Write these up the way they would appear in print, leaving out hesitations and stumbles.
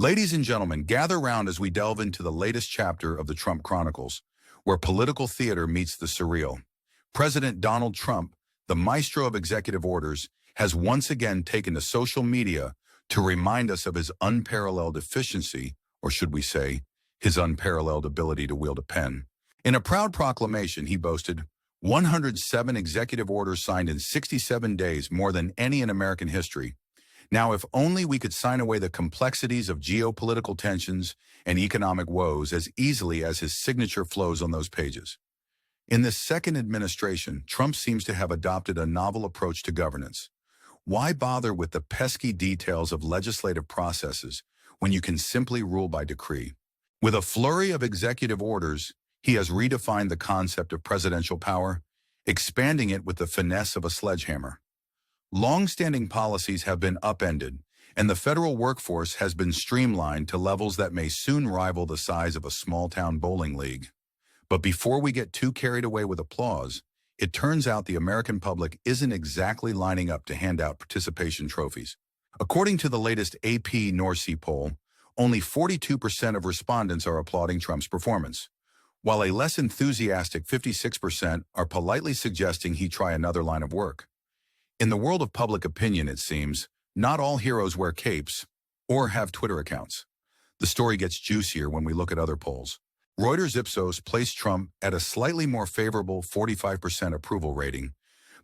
Ladies and gentlemen, gather round as we delve into the latest chapter of the Trump Chronicles, where political theater meets the surreal. President Donald Trump, the maestro of executive orders, has once again taken to social media to remind us of his unparalleled efficiency, or should we say, his unparalleled ability to wield a pen. In a proud proclamation, he boasted 107 executive orders signed in 67 days, more than any in American history. Now, if only we could sign away the complexities of geopolitical tensions and economic woes as easily as his signature flows on those pages. In this second administration, Trump seems to have adopted a novel approach to governance. Why bother with the pesky details of legislative processes when you can simply rule by decree? With a flurry of executive orders, he has redefined the concept of presidential power, expanding it with the finesse of a sledgehammer. Long-standing policies have been upended, and the federal workforce has been streamlined to levels that may soon rival the size of a small-town bowling league. But before we get too carried away with applause, it turns out the American public isn't exactly lining up to hand out participation trophies. According to the latest AP North Sea poll, only 42% of respondents are applauding Trump's performance, while a less enthusiastic 56% are politely suggesting he try another line of work. In the world of public opinion, it seems, not all heroes wear capes or have Twitter accounts. The story gets juicier when we look at other polls. Reuters Ipsos placed Trump at a slightly more favorable 45% approval rating,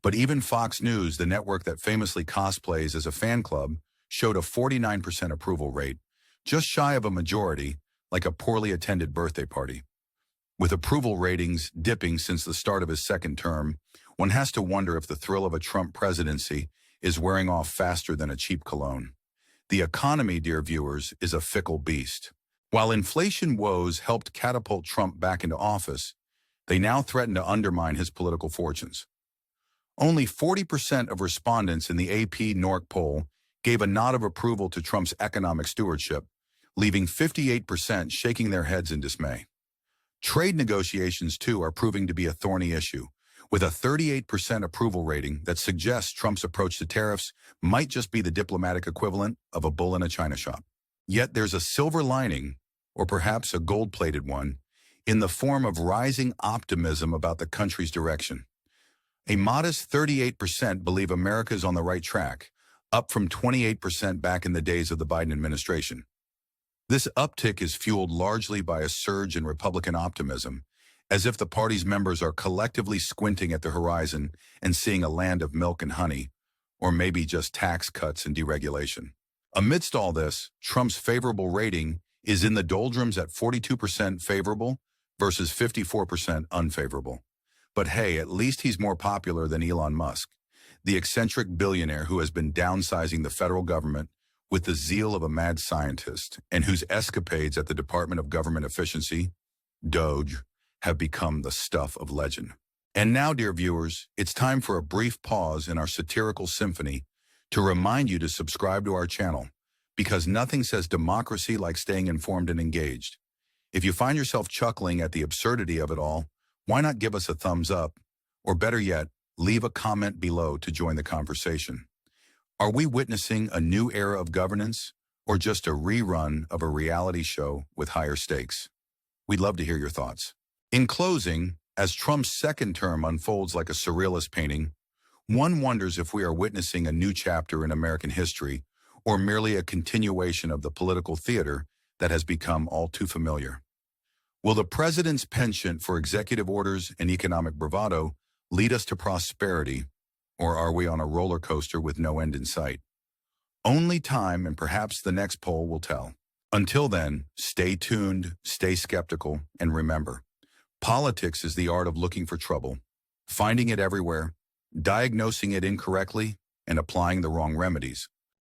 but even Fox News, the network that famously cosplays as a fan club, showed a 49% approval rate, just shy of a majority, like a poorly attended birthday party. With approval ratings dipping since the start of his second term, one has to wonder if the thrill of a Trump presidency is wearing off faster than a cheap cologne. The economy, dear viewers, is a fickle beast. While inflation woes helped catapult Trump back into office, they now threaten to undermine his political fortunes. Only 40% of respondents in the AP NORC poll gave a nod of approval to Trump's economic stewardship, leaving 58% shaking their heads in dismay. Trade negotiations, too, are proving to be a thorny issue, with a 38% approval rating that suggests Trump's approach to tariffs might just be the diplomatic equivalent of a bull in a china shop. Yet there's a silver lining, or perhaps a gold-plated one, in the form of rising optimism about the country's direction. A modest 38% believe America is on the right track, up from 28% back in the days of the Biden administration. This uptick is fueled largely by a surge in Republican optimism, as if the party's members are collectively squinting at the horizon and seeing a land of milk and honey, or maybe just tax cuts and deregulation. Amidst all this, Trump's favorable rating is in the doldrums at 42% favorable versus 54% unfavorable. But hey, at least he's more popular than Elon Musk, the eccentric billionaire who has been downsizing the federal government with the zeal of a mad scientist, and whose escapades at the Department of Government Efficiency, DOGE, have become the stuff of legend. And now, dear viewers, it's time for a brief pause in our satirical symphony to remind you to subscribe to our channel, because nothing says democracy like staying informed and engaged. If you find yourself chuckling at the absurdity of it all, why not give us a thumbs up, or better yet, leave a comment below to join the conversation. Are we witnessing a new era of governance, or just a rerun of a reality show with higher stakes? We'd love to hear your thoughts. In closing, as Trump's second term unfolds like a surrealist painting, one wonders if we are witnessing a new chapter in American history, or merely a continuation of the political theater that has become all too familiar. Will the president's penchant for executive orders and economic bravado lead us to prosperity, or are we on a roller coaster with no end in sight? Only time and perhaps the next poll will tell. Until then, stay tuned, stay skeptical, and remember, politics is the art of looking for trouble, finding it everywhere, diagnosing it incorrectly, and applying the wrong remedies.